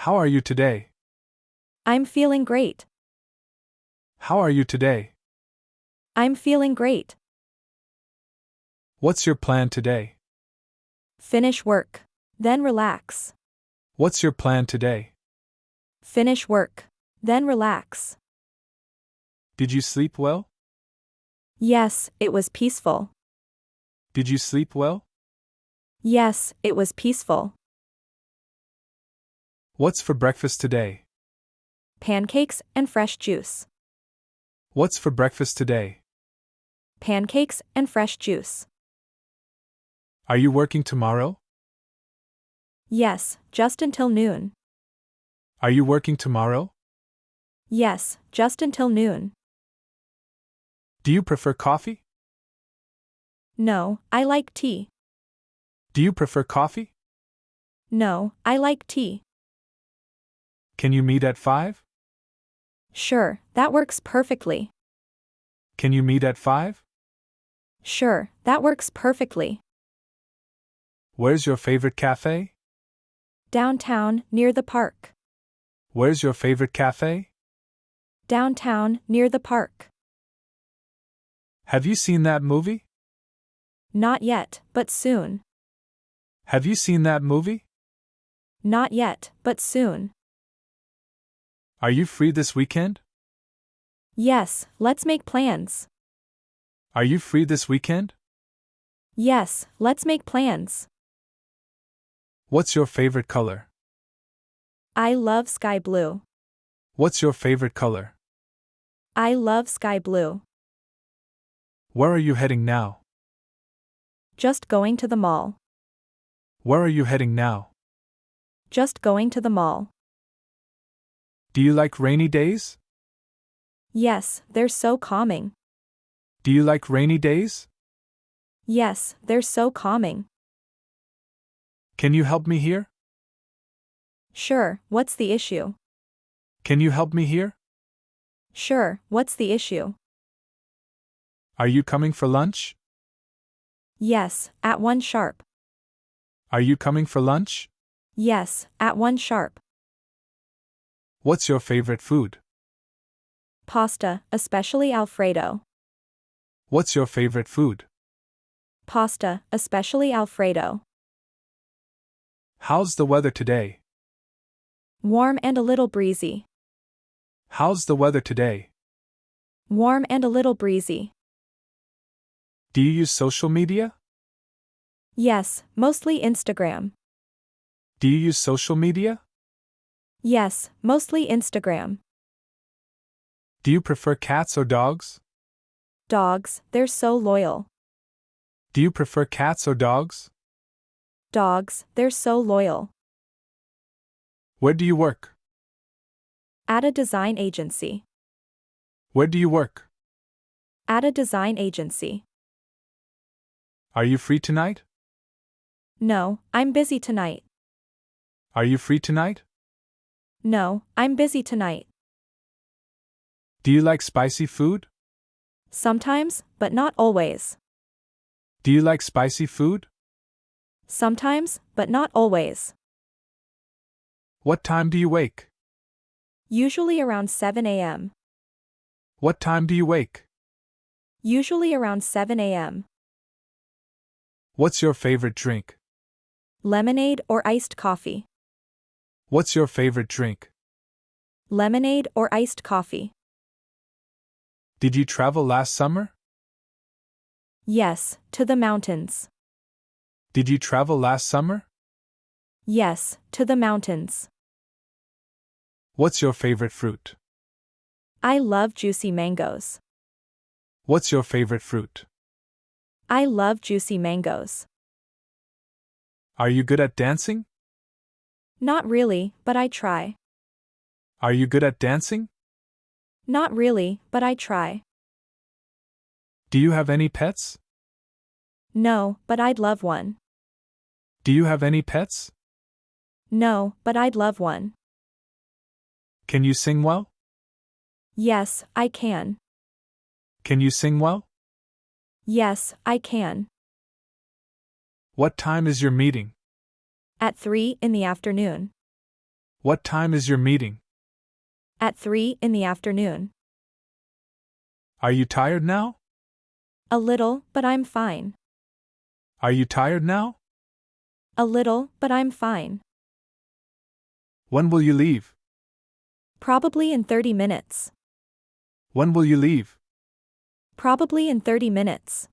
How are you today? I'm feeling great. How are you today? I'm feeling great. What's your plan today? Finish work. Then relax. What's your plan today? Finish work. Then relax. Did you sleep well? Yes, it was peaceful. Did you sleep well? Yes, it was peaceful. What's for breakfast today? Pancakes and fresh juice. What's for breakfast today? Pancakes and fresh juice. Are you working tomorrow? Yes, just until noon. Are you working tomorrow? Yes, just until noon. Do you prefer coffee? No, I like tea. Do you prefer coffee? No, I like tea. Can you meet at 5? Sure, that works perfectly. Can you meet at 5? Sure, that works perfectly. Where's your favorite cafe? Downtown, near the park. Where's your favorite cafe? Downtown, near the park. Have you seen that movie? Not yet, but soon. Have you seen that movie? Not yet, but soon. Are you free this weekend? Yes, let's make plans. Are you free this weekend? Yes, let's make plans. What's your favorite color? I love sky blue. What's your favorite color? I love sky blue. Where are you heading now? Just going to the mall. Where are you heading now? Just going to the mall. Do you like rainy days? Yes, they're so calming. Do you like rainy days? Yes, they're so calming. Can you help me here? Sure, what's the issue? Can you help me here? Sure, what's the issue? Are you coming for lunch? Yes, at 1 sharp. Are you coming for lunch? Yes, at 1 sharp. What's your favorite food? Pasta, especially Alfredo. What's your favorite food? Pasta, especially Alfredo. How's the weather today? Warm and a little breezy. How's the weather today? Warm and a little breezy. Do you use social media? Yes, mostly Instagram. Do you use social media? Yes, mostly Instagram. Do you prefer cats or dogs? Dogs, they're so loyal. Do you prefer cats or dogs? Dogs, they're so loyal. Where do you work? At a design agency. Where do you work? At a design agency. Are you free tonight? No, I'm busy tonight. Are you free tonight? No, I'm busy tonight. Do you like spicy food? Sometimes, but not always. Do you like spicy food? Sometimes, but not always. What time do you wake? Usually around 7 a.m. What time do you wake? Usually around 7 a.m. What's your favorite drink? Lemonade or iced coffee. What's your favorite drink? Lemonade or iced coffee. Did you travel last summer? Yes, to the mountains. Did you travel last summer? Yes, to the mountains. What's your favorite fruit? I love juicy mangoes. What's your favorite fruit? I love juicy mangoes. Are you good at dancing? Not really, but I try. Are you good at dancing? Not really, but I try. Do you have any pets? No, but I'd love one. Do you have any pets? No, but I'd love one. Can you sing well? Yes, I can. Can you sing well? Yes, I can. What time is your meeting? At 3 in the afternoon. What time is your meeting? At 3 in the afternoon. Are you tired now? A little, but I'm fine. Are you tired now? A little, but I'm fine. When will you leave? Probably in 30 minutes. When will you leave? Probably in 30 minutes.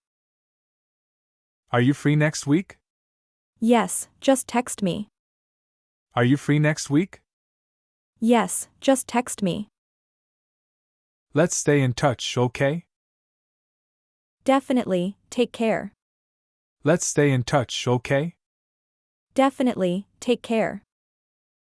Are you free next week? Yes, just text me. Are you free next week? Yes, just text me. Let's stay in touch, okay? Definitely, take care. Let's stay in touch, okay? Definitely, take care.